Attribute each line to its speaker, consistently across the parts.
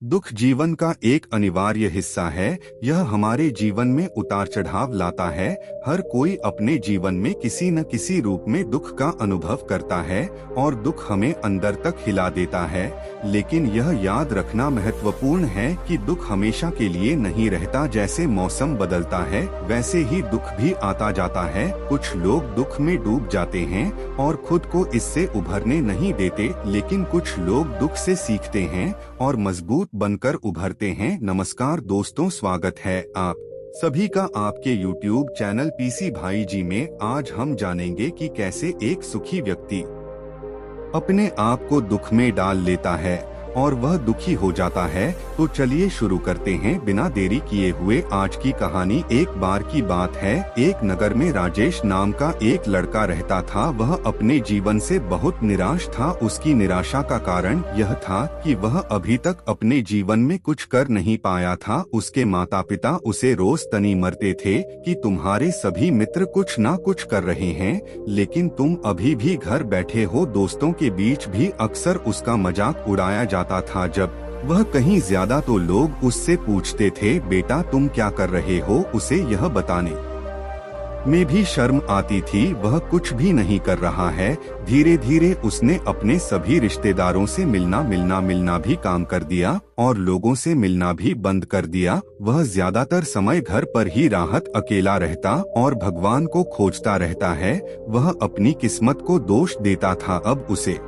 Speaker 1: दुख जीवन का एक अनिवार्य हिस्सा है। यह हमारे जीवन में उतार चढ़ाव लाता है। हर कोई अपने जीवन में किसी न किसी रूप में दुख का अनुभव करता है और दुख हमें अंदर तक हिला देता है। लेकिन यह याद रखना महत्वपूर्ण है कि दुख हमेशा के लिए नहीं रहता। जैसे मौसम बदलता है वैसे ही दुख भी आता जाता है। कुछ लोग दुख में डूब जाते हैं और खुद को इससे उभरने नहीं देते, लेकिन कुछ लोग दुख से सीखते हैं और मजबूत बनकर उभरते हैं। नमस्कार दोस्तों, स्वागत है आप सभी का आपके YouTube चैनल पीसी भाई जी में। आज हम जानेंगे कि कैसे एक सुखी व्यक्ति अपने आप को दुख में डाल लेता है और वह दुखी हो जाता है। तो चलिए शुरू करते हैं बिना देरी किए हुए आज की कहानी। एक बार की बात है, एक नगर में राजेश नाम का एक लड़का रहता था। वह अपने जीवन से बहुत निराश था। उसकी निराशा का कारण यह था कि वह अभी तक अपने जीवन में कुछ कर नहीं पाया था। उसके माता पिता उसे रोज तनी मरते थे कि तुम्हारे सभी मित्र कुछ ना कुछ कर रहे हैं, लेकिन तुम अभी भी घर बैठे हो। दोस्तों के बीच भी अक्सर उसका मजाक उड़ाया जाता था। जब वह कहीं ज्यादा तो लोग उससे पूछते थे, बेटा तुम क्या कर रहे हो? उसे यह बताने में भी शर्म आती थी। वह कुछ भी नहीं कर रहा है। धीरे धीरे उसने अपने सभी रिश्तेदारों से मिलना भी काम कर दिया और लोगों से मिलना भी बंद कर दिया। वह ज्यादातर समय घर पर ही राहत अकेला रहता और भगवान को खोजता रहता है। वह अपनी किस्मत को दोष देता था। अब उसे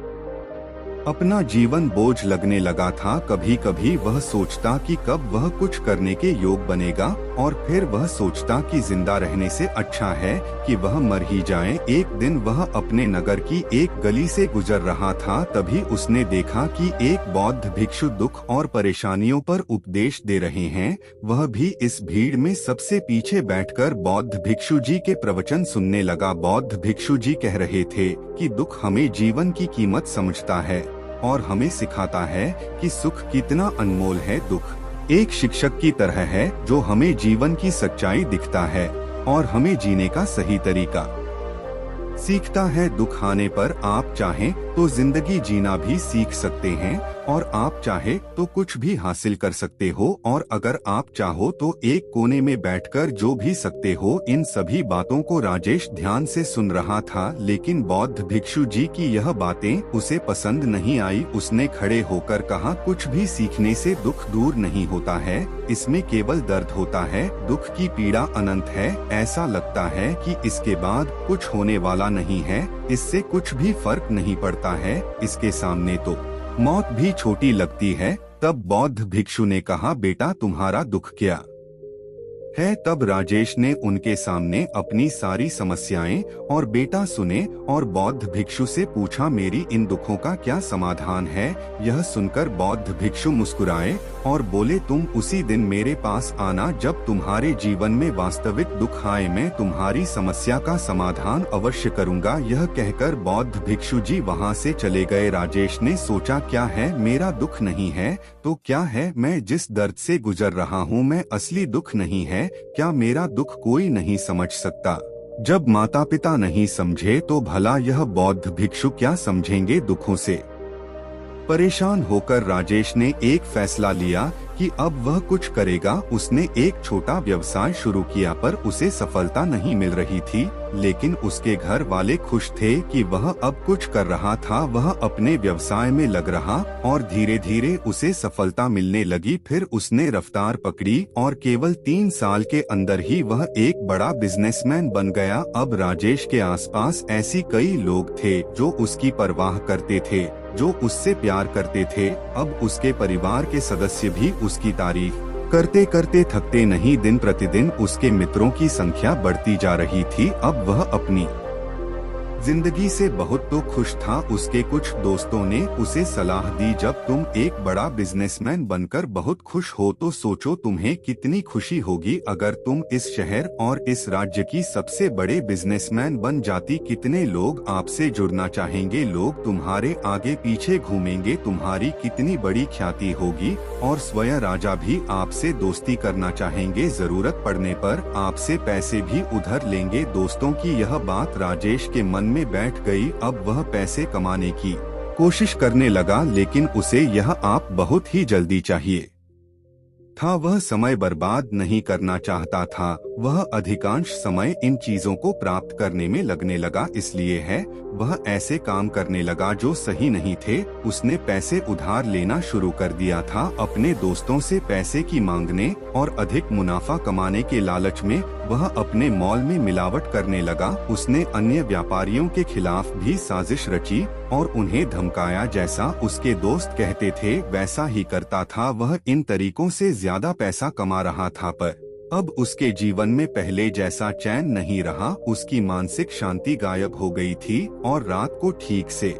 Speaker 1: अपना जीवन बोझ लगने लगा था। कभी कभी वह सोचता कि कब वह कुछ करने के योग बनेगा और फिर वह सोचता कि जिंदा रहने से अच्छा है कि वह मर ही जाए। एक दिन वह अपने नगर की एक गली से गुजर रहा था। तभी उसने देखा कि एक बौद्ध भिक्षु दुख और परेशानियों पर उपदेश दे रहे हैं। वह भी इस भीड़ में सबसे पीछे बैठकर बौद्ध भिक्षु जी के प्रवचन सुनने लगा। बौद्ध भिक्षु जी कह रहे थे कि दुख हमें जीवन की कीमत समझता है और हमें सिखाता है कि सुख कितना अनमोल है। दुख एक शिक्षक की तरह है जो हमें जीवन की सच्चाई दिखता है और हमें जीने का सही तरीका सीखता है। दुख आने पर आप चाहें तो जिंदगी जीना भी सीख सकते हैं और आप चाहे तो कुछ भी हासिल कर सकते हो, और अगर आप चाहो तो एक कोने में बैठकर जो भी सकते हो। इन सभी बातों को राजेश ध्यान से सुन रहा था, लेकिन बौद्ध भिक्षु जी की यह बातें उसे पसंद नहीं आई। उसने खड़े होकर कहा, कुछ भी सीखने से दुख दूर नहीं होता है, इसमें केवल दर्द होता है। दुख की पीड़ा अनंत है। ऐसा लगता है कि इसके बाद कुछ होने वाला नहीं है, इससे कुछ भी फर्क नहीं पड़ता है, इसके सामने तो मौत भी छोटी लगती है। तब बौद्ध भिक्षु ने कहा, बेटा तुम्हारा दुख क्या है? तब राजेश ने उनके सामने अपनी सारी समस्याएं और बेटा सुने और बौद्ध भिक्षु से पूछा, मेरी इन दुखों का क्या समाधान है? यह सुनकर बौद्ध भिक्षु मुस्कुराए और बोले, तुम उसी दिन मेरे पास आना जब तुम्हारे जीवन में वास्तविक दुख आए। मैं तुम्हारी समस्या का समाधान अवश्य करूंगा। यह कहकर बौद्ध भिक्षु जी वहां से चले गए। राजेश ने सोचा, क्या है? मेरा दुख नहीं है तो क्या है? मैं जिस दर्द से गुजर रहा हूँ मैं असली दुख नहीं है। क्या मेरा दुख कोई नहीं समझ सकता? जब माता पिता नहीं समझे तो भला यह बौद्ध भिक्षु क्या समझेंगे? दुखों से परेशान होकर राजेश ने एक फैसला लिया कि अब वह कुछ करेगा। उसने एक छोटा व्यवसाय शुरू किया, पर उसे सफलता नहीं मिल रही थी, लेकिन उसके घर वाले खुश थे कि वह अब कुछ कर रहा था। वह अपने व्यवसाय में लग रहा और धीरे धीरे उसे सफलता मिलने लगी। फिर उसने रफ्तार पकड़ी और केवल 3 साल के अंदर ही वह एक बड़ा बिजनेसमैन बन गया। अब राजेश के आसपास ऐसी कई लोग थे जो उसकी परवाह करते थे, जो उससे प्यार करते थे। अब उसके परिवार के सदस्य भी उसकी तारीफ करते करते थकते नहीं। दिन प्रतिदिन उसके मित्रों की संख्या बढ़ती जा रही थी। अब वह अपनी जिंदगी से बहुत तो खुश था। उसके कुछ दोस्तों ने उसे सलाह दी, जब तुम एक बड़ा बिजनेसमैन बनकर बहुत खुश हो तो सोचो तुम्हें कितनी खुशी होगी अगर तुम इस शहर और इस राज्य की सबसे बड़े बिजनेसमैन बन जाती। कितने लोग आपसे जुड़ना चाहेंगे, लोग तुम्हारे आगे पीछे घूमेंगे, तुम्हारी कितनी बड़ी ख्याति होगी और स्वयं राजा भी आपसे दोस्ती करना चाहेंगे। जरूरत पड़ने पर आपसे पैसे भी उधार लेंगे। दोस्तों की यह बात राजेश के मन में बैठ गई। अब वह पैसे कमाने की कोशिश करने लगा, लेकिन उसे यह आप बहुत ही जल्दी चाहिए था। वह समय बर्बाद नहीं करना चाहता था। वह अधिकांश समय इन चीजों को प्राप्त करने में लगने लगा, इसलिए है वह ऐसे काम करने लगा जो सही नहीं थे। उसने पैसे उधार लेना शुरू कर दिया था, अपने दोस्तों से पैसे की मांगने और अधिक मुनाफा कमाने के लालच में वह अपने मॉल में मिलावट करने लगा। उसने अन्य व्यापारियों के खिलाफ भी साजिश रची और उन्हें धमकाया। जैसा उसके दोस्त कहते थे वैसा ही करता था। वह इन तरीकों से ज्यादा पैसा कमा रहा था, पर अब उसके जीवन में पहले जैसा चैन नहीं रहा। उसकी मानसिक शांति गायब हो गई थी और रात को ठीक से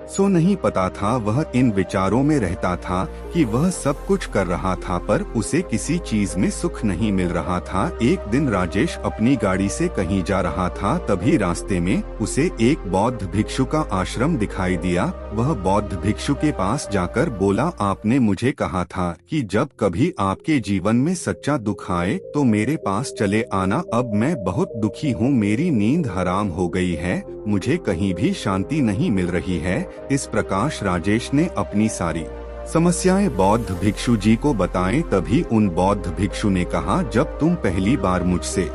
Speaker 1: सो नहीं पता था। वह इन विचारों में रहता था कि वह सब कुछ कर रहा था, पर उसे किसी चीज में सुख नहीं मिल रहा था। एक दिन राजेश अपनी गाड़ी से कहीं जा रहा था, तभी रास्ते में उसे एक बौद्ध भिक्षु का आश्रम दिखाई दिया। वह बौद्ध भिक्षु के पास जाकर बोला, आपने मुझे कहा था कि जब कभी आपके जीवन में सच्चा दुख आए तो मेरे पास चले आना। अब मैं बहुत दुखी हूँ, मेरी नींद हराम हो गई है, मुझे कहीं भी शांति नहीं मिल रही है। इस प्रकार राजेश ने अपनी सारी समस्याएं बौद्ध भिक्षु जी को बताएं। तभी उन बौद्ध भिक्षु ने कहा, जब तुम पहली बार मुझसे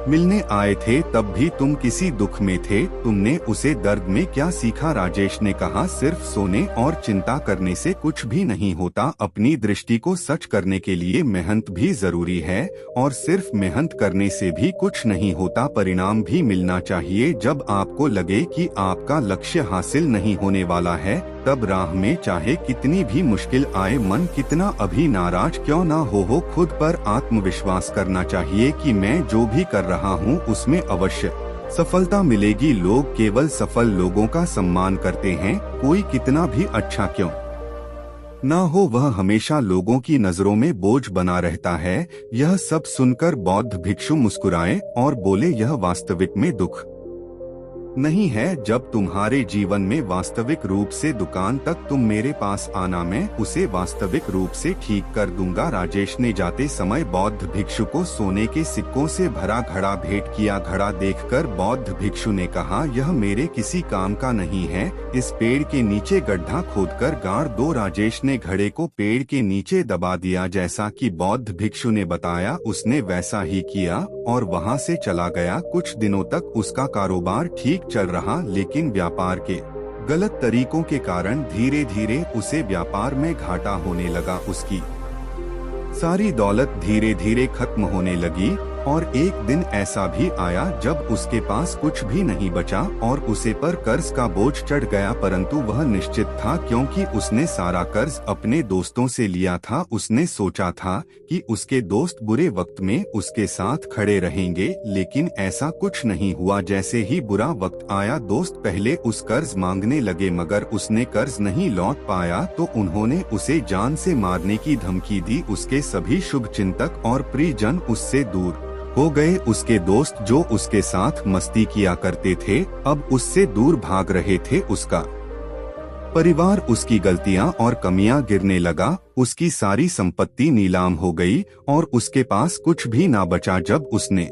Speaker 1: मिलने आए थे तब भी तुम किसी दुख में थे, तुमने उसे दर्द में क्या सीखा? राजेश ने कहा, सिर्फ सोने और चिंता करने से कुछ भी नहीं होता। अपनी दृष्टि को सच करने के लिए मेहनत भी जरूरी है और सिर्फ मेहनत करने से भी कुछ नहीं होता, परिणाम भी मिलना चाहिए। जब आपको लगे कि आपका लक्ष्य हासिल नहीं होने वाला है, तब राह में चाहे कितनी भी मुश्किल आए, मन कितना अभी नाराज क्यों ना हो, खुद पर आत्मविश्वास करना चाहिए कि मैं जो भी कर रहा हूँ उसमें अवश्य सफलता मिलेगी। लोग केवल सफल लोगों का सम्मान करते हैं, कोई कितना भी अच्छा क्यों ना हो वह हमेशा लोगों की नजरों में बोझ बना रहता है। यह सब सुनकर बौद्ध भिक्षु मुस्कुराए और बोले, यह वास्तविक में दुख नहीं है। जब तुम्हारे जीवन में वास्तविक रूप से दुकान तक तुम मेरे पास आना, मैं उसे वास्तविक रूप से ठीक कर दूंगा। राजेश ने जाते समय बौद्ध भिक्षु को सोने के सिक्कों से भरा घड़ा भेंट किया। घड़ा देखकर बौद्ध भिक्षु ने कहा, यह मेरे किसी काम का नहीं है, इस पेड़ के नीचे गड्ढा खोदकर गाड़ दो। राजेश ने घड़े को पेड़ के नीचे दबा दिया। जैसा कि बौद्ध भिक्षु ने बताया, उसने वैसा ही किया और वहां से चला गया। कुछ दिनों तक उसका कारोबार ठीक चल रहा, लेकिन व्यापार के गलत तरीकों के कारण धीरे धीरे उसे व्यापार में घाटा होने लगा। उसकी सारी दौलत धीरे धीरे खत्म होने लगी और एक दिन ऐसा भी आया जब उसके पास कुछ भी नहीं बचा और उसे पर कर्ज का बोझ चढ़ गया, परंतु वह निश्चित था क्योंकि उसने सारा कर्ज अपने दोस्तों से लिया था। उसने सोचा था कि उसके दोस्त बुरे वक्त में उसके साथ खड़े रहेंगे, लेकिन ऐसा कुछ नहीं हुआ। जैसे ही बुरा वक्त आया, दोस्त पहले उस कर्ज मांगने लगे, मगर उसने कर्ज नहीं लौट पाया तो उन्होंने उसे जान से मारने की धमकी दी। उसके सभी शुभचिंतक और प्रियजन उससे दूर हो गए। उसके दोस्त जो उसके साथ मस्ती किया करते थे, अब उससे दूर भाग रहे थे। उसका परिवार उसकी गलतियां और कमियां गिरने लगा। उसकी सारी संपत्ति नीलाम हो गई और उसके पास कुछ भी ना बचा। जब उसने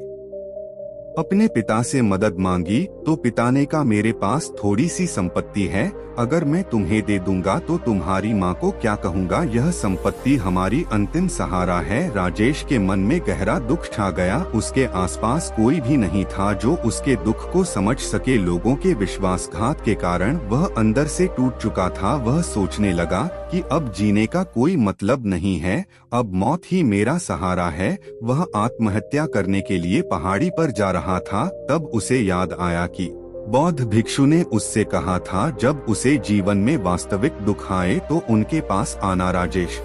Speaker 1: अपने पिता से मदद मांगी तो पिता ने कहा, मेरे पास थोड़ी सी संपत्ति है, अगर मैं तुम्हें दे दूंगा तो तुम्हारी माँ को क्या कहूँगा? यह संपत्ति हमारी अंतिम सहारा है। राजेश के मन में गहरा दुख छा गया। उसके आसपास कोई भी नहीं था जो उसके दुख को समझ सके। लोगों के विश्वासघात के कारण वह अंदर से टूट चुका था। वह सोचने लगा कि अब जीने का कोई मतलब नहीं है, अब मौत ही मेरा सहारा है। वह आत्महत्या करने के लिए पहाड़ी पर जा रहा था, तब उसे याद आया कि बौद्ध भिक्षु ने उससे कहा था, जब उसे जीवन में वास्तविक दुख आए तो उनके पास आना। राजेश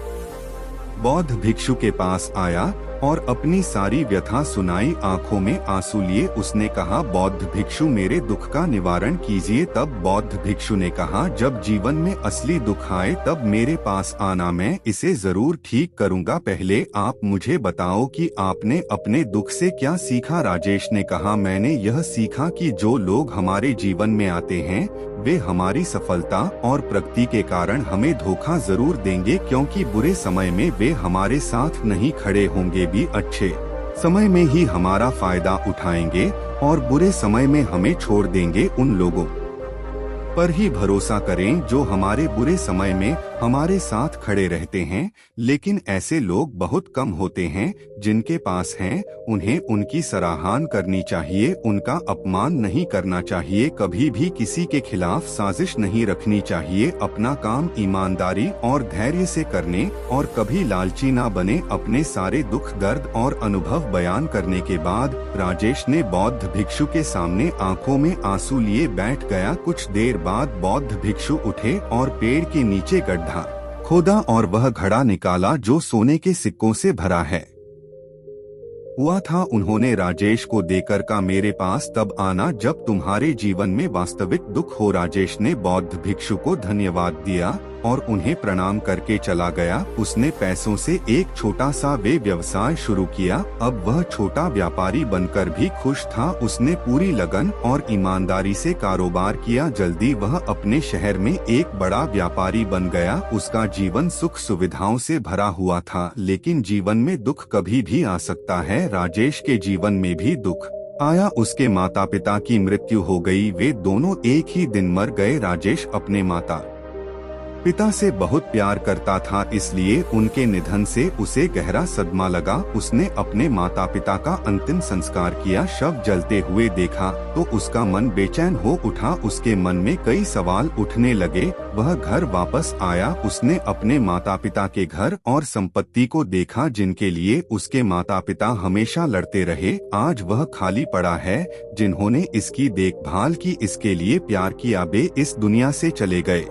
Speaker 1: बौद्ध भिक्षु के पास आया और अपनी सारी व्यथा सुनाई। आंखों में आंसू लिए उसने कहा, बौद्ध भिक्षु मेरे दुख का निवारण कीजिए। तब बौद्ध भिक्षु ने कहा, जब जीवन में असली दुख आए तब मेरे पास आना, मैं इसे जरूर ठीक करूंगा। पहले आप मुझे बताओ कि आपने अपने दुख से क्या सीखा? राजेश ने कहा, मैंने यह सीखा कि जो लोग हमारे जीवन में आते हैं वे हमारी सफलता और प्रगति के कारण हमें धोखा जरूर देंगे, क्योंकि बुरे समय में वे हमारे साथ नहीं खड़े होंगे, भी अच्छे समय में ही हमारा फायदा उठाएंगे और बुरे समय में हमें छोड़ देंगे। उन लोगों पर ही भरोसा करें जो हमारे बुरे समय में हमारे साथ खड़े रहते हैं। लेकिन ऐसे लोग बहुत कम होते हैं। जिनके पास हैं उन्हें उनकी सराहना करनी चाहिए, उनका अपमान नहीं करना चाहिए, कभी भी किसी के खिलाफ साजिश नहीं रखनी चाहिए, अपना काम ईमानदारी और धैर्य से करने और कभी लालची ना बने। अपने सारे दुख दर्द और अनुभव बयान करने के बाद राजेश ने बौद्ध भिक्षु के सामने आंखों में आंसू लिए बैठ गया। कुछ देर बाद बौद्ध भिक्षु उठे और पेड़ के नीचे गड्ढा खोदा और वह घड़ा निकाला जो सोने के सिक्कों से भरा है हुआ था। उन्होंने राजेश को देकर कहा, मेरे पास तब आना जब तुम्हारे जीवन में वास्तविक दुख हो। राजेश ने बौद्ध भिक्षु को धन्यवाद दिया और उन्हें प्रणाम करके चला गया। उसने पैसों से एक छोटा सा व्यवसाय शुरू किया। अब वह छोटा व्यापारी बनकर भी खुश था। उसने पूरी लगन और ईमानदारी से कारोबार किया। जल्दी वह अपने शहर में एक बड़ा व्यापारी बन गया। उसका जीवन सुख सुविधाओं से भरा हुआ था। लेकिन जीवन में दुख कभी भी आ सकता है। राजेश के जीवन में भी दुख आया। उसके माता पिता की मृत्यु हो गई। वे दोनों एक ही दिन मर गए। राजेश अपने माता पिता से बहुत प्यार करता था, इसलिए उनके निधन से उसे गहरा सदमा लगा। उसने अपने माता पिता का अंतिम संस्कार किया। शव जलते हुए देखा तो उसका मन बेचैन हो उठा। उसके मन में कई सवाल उठने लगे। वह घर वापस आया। उसने अपने माता पिता के घर और संपत्ति को देखा जिनके लिए उसके माता पिता हमेशा लड़ते रहे। आज वह खाली पड़ा है। जिन्होंने इसकी देखभाल की, इसके लिए प्यार किया, वे इस दुनिया से चले गए।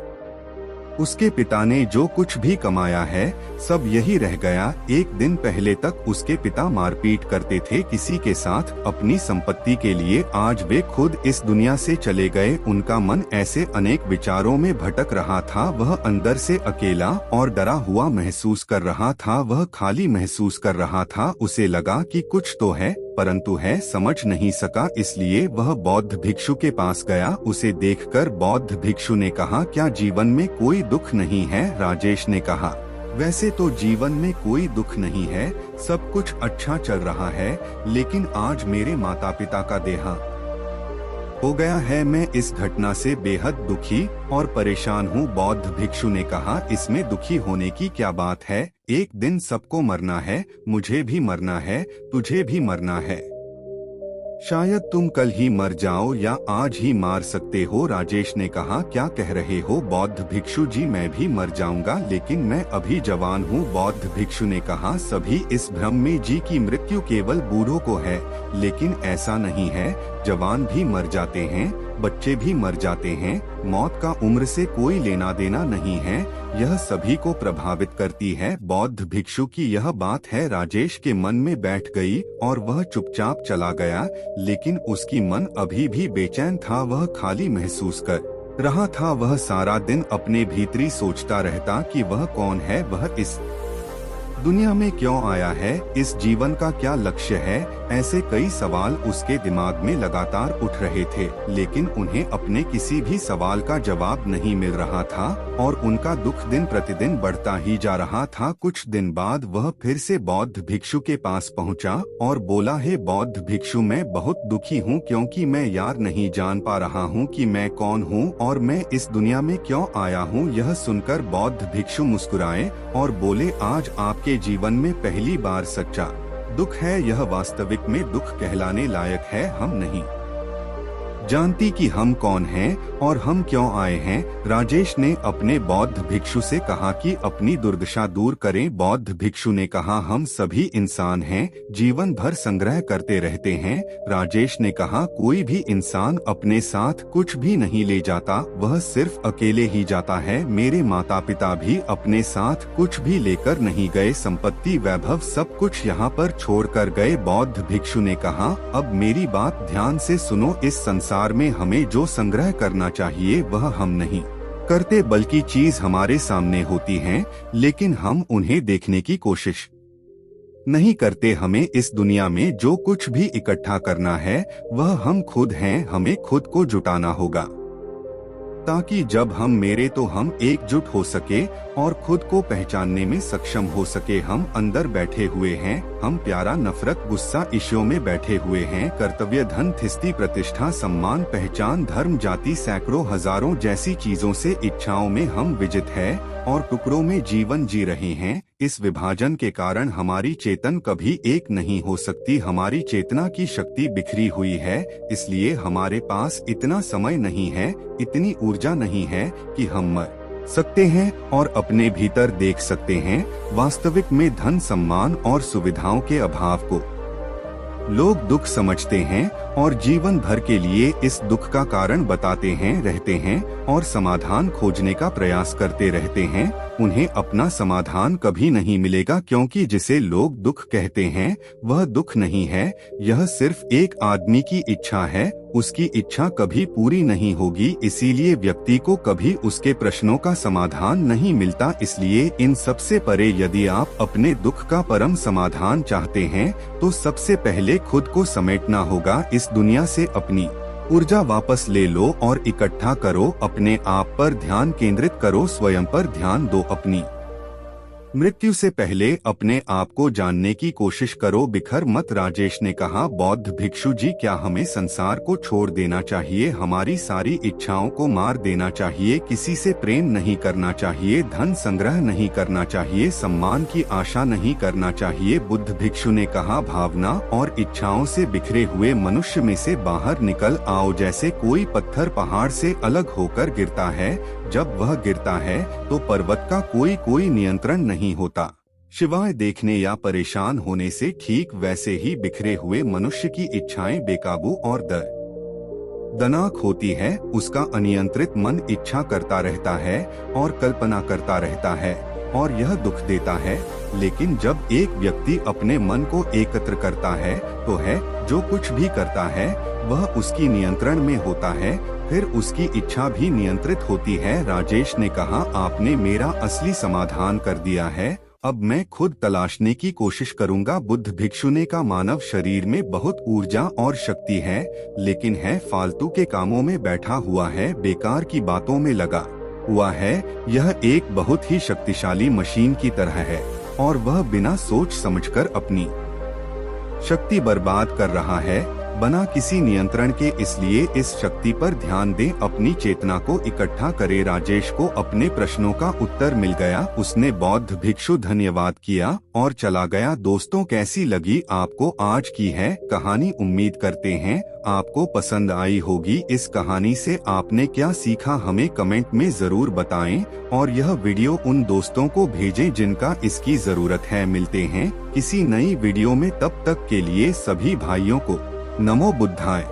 Speaker 1: उसके पिता ने जो कुछ भी कमाया है सब यही रह गया। एक दिन पहले तक उसके पिता मारपीट करते थे किसी के साथ अपनी संपत्ति के लिए। आज वे खुद इस दुनिया से चले गए। उनका मन ऐसे अनेक विचारों में भटक रहा था। वह अंदर से अकेला और डरा हुआ महसूस कर रहा था। वह खाली महसूस कर रहा था। उसे लगा कि कुछ तो है परंतु है समझ नहीं सका। इसलिए वह बौद्ध भिक्षु के पास गया। उसे देखकर बौद्ध भिक्षु ने कहा, क्या जीवन में कोई दुख नहीं है? राजेश ने कहा, वैसे तो जीवन में कोई दुख नहीं है, सब कुछ अच्छा चल रहा है, लेकिन आज मेरे माता पिता का देहांत हो गया है। मैं इस घटना से बेहद दुखी और परेशान हूँ। बौद्ध भिक्षु ने कहा, इसमें दुखी होने की क्या बात है? एक दिन सबको मरना है, मुझे भी मरना है, तुझे भी मरना है। शायद तुम कल ही मर जाओ या आज ही मार सकते हो। राजेश ने कहा, क्या कह रहे हो? बौद्ध भिक्षु जी, मैं भी मर जाऊंगा, लेकिन मैं अभी जवान हूँ। बौद्ध भिक्षु ने कहा, सभी इस भ्रम में जी की मृत्यु केवल बूढ़ों को है, लेकिन ऐसा नहीं है। जवान भी मर जाते हैं, बच्चे भी मर जाते हैं। मौत का उम्र से कोई लेना देना नहीं है, यह सभी को प्रभावित करती है। बौद्ध भिक्षु की यह बात है राजेश के मन में बैठ गई और वह चुपचाप चला गया। लेकिन उसकी मन अभी भी बेचैन था। वह खाली महसूस कर रहा था। वह सारा दिन अपने भीतरी सोचता रहता कि वह कौन है, वह इस दुनिया में क्यों आया है, इस जीवन का क्या लक्ष्य है। ऐसे कई सवाल उसके दिमाग में लगातार उठ रहे थे, लेकिन उन्हें अपने किसी भी सवाल का जवाब नहीं मिल रहा था और उनका दुख दिन प्रतिदिन बढ़ता ही जा रहा था। कुछ दिन बाद वह फिर से बौद्ध भिक्षु के पास पहुंचा और बोला, हे बौद्ध भिक्षु, मैं बहुत दुखी हूँ क्योंकि मैं यार नहीं जान पा रहा हूँ कि मैं कौन हूँ और मैं इस दुनिया में क्यों आया हूँ। यह सुनकर बौद्ध भिक्षु मुस्कुराए और बोले, आज आपके जीवन में पहली बार सच्चा दुख है। यह वास्तविक में दुख कहलाने लायक है। हम नहीं जानती कि हम कौन हैं और हम क्यों आए हैं। राजेश ने अपने बौद्ध भिक्षु से कहा कि अपनी दुर्दशा दूर करें। बौद्ध भिक्षु ने कहा, हम सभी इंसान हैं, जीवन भर संग्रह करते रहते हैं। राजेश ने कहा, कोई भी इंसान अपने साथ कुछ भी नहीं ले जाता, वह सिर्फ अकेले ही जाता है। मेरे माता पिता भी अपने साथ कुछ भी लेकर नहीं गए, संपत्ति वैभव सब कुछ यहाँ पर छोड़ कर गए। बौद्ध भिक्षु ने कहा, अब मेरी बात ध्यान से सुनो, इस संसार में हमें जो संग्रह करना चाहिए वह हम नहीं करते, बल्कि चीज हमारे सामने होती हैं, लेकिन हम उन्हें देखने की कोशिश नहीं करते। हमें इस दुनिया में जो कुछ भी इकट्ठा करना है वह हम खुद हैं, हमें खुद को जुटाना होगा, ताकि जब हम मेरे तो हम एकजुट हो सके और खुद को पहचानने में सक्षम हो सके। हम अंदर बैठे हुए हैं, हम प्यारा नफरत गुस्सा इश्यों में बैठे हुए हैं। कर्तव्य धन थिस्ती प्रतिष्ठा सम्मान पहचान धर्म जाति सैकड़ों हजारों जैसी चीजों से इच्छाओं में हम विजित है और टुकड़ों में जीवन जी रहे हैं। इस विभाजन के कारण हमारी चेतन कभी एक नहीं हो सकती। हमारी चेतना की शक्ति बिखरी हुई है, इसलिए हमारे पास इतना समय नहीं है, इतनी ऊर्जा नहीं है कि हम मर सकते हैं और अपने भीतर देख सकते हैं। वास्तविक में धन सम्मान और सुविधाओं के अभाव को लोग दुख समझते हैं और जीवन भर के लिए इस दुख का कारण बताते हैं रहते हैं और समाधान खोजने का प्रयास करते रहते हैं। उन्हें अपना समाधान कभी नहीं मिलेगा, क्योंकि जिसे लोग दुख कहते हैं वह दुख नहीं है, यह सिर्फ एक आदमी की इच्छा है। उसकी इच्छा कभी पूरी नहीं होगी, इसीलिए व्यक्ति को कभी उसके प्रश्नों का समाधान नहीं मिलता। इसलिए इन सबसे परे यदि आप अपने दुख का परम समाधान चाहते हैं तो सबसे पहले खुद को समेटना होगा। इस दुनिया से अपनी ऊर्जा वापस ले लो और इकट्ठा करो। अपने आप पर ध्यान केंद्रित करो, स्वयं पर ध्यान दो। अपनी मृत्यु से पहले अपने आप को जानने की कोशिश करो, बिखर मत। राजेश ने कहा, बौद्ध भिक्षु जी, क्या हमें संसार को छोड़ देना चाहिए? हमारी सारी इच्छाओं को मार देना चाहिए? किसी से प्रेम नहीं करना चाहिए? धन संग्रह नहीं करना चाहिए? सम्मान की आशा नहीं करना चाहिए? बुद्ध भिक्षु ने कहा, भावना और इच्छाओं से बिखरे हुए मनुष्य में से बाहर निकल आओ। जैसे कोई पत्थर पहाड़ से अलग होकर गिरता है, जब वह गिरता है तो पर्वत का कोई नियंत्रण नहीं होता, शिवाय देखने या परेशान होने से। ठीक वैसे ही बिखरे हुए मनुष्य की इच्छाएं बेकाबू और दनाक होती है। उसका अनियंत्रित मन इच्छा करता रहता है और कल्पना करता रहता है और यह दुख देता है। लेकिन जब एक व्यक्ति अपने मन को एकत्र करता है तो है जो कुछ भी करता है वह उसकी नियंत्रण में होता है, फिर उसकी इच्छा भी नियंत्रित होती है। राजेश ने कहा, आपने मेरा असली समाधान कर दिया है, अब मैं खुद तलाशने की कोशिश करूंगा। बुद्ध भिक्षु ने कहा, मानव शरीर में बहुत ऊर्जा और शक्ति है, लेकिन है फालतू के कामों में बैठा हुआ है, बेकार की बातों में लगा हुआ है। यह एक बहुत ही शक्तिशाली मशीन की तरह है और वह बिना सोच समझकर अपनी शक्ति बर्बाद कर रहा है, बना किसी नियंत्रण के। इसलिए इस शक्ति पर ध्यान दें, अपनी चेतना को इकट्ठा करें। राजेश को अपने प्रश्नों का उत्तर मिल गया। उसने बौद्ध भिक्षु धन्यवाद किया और चला गया। दोस्तों, कैसी लगी आपको आज की है कहानी? उम्मीद करते हैं आपको पसंद आई होगी। इस कहानी से आपने क्या सीखा हमें कमेंट में जरूर बताएं और यह वीडियो उन दोस्तों को भेजें जिनका इसकी जरूरत है। मिलते हैं किसी नई वीडियो में, तब तक के लिए सभी भाइयों को नमो बुद्धाय।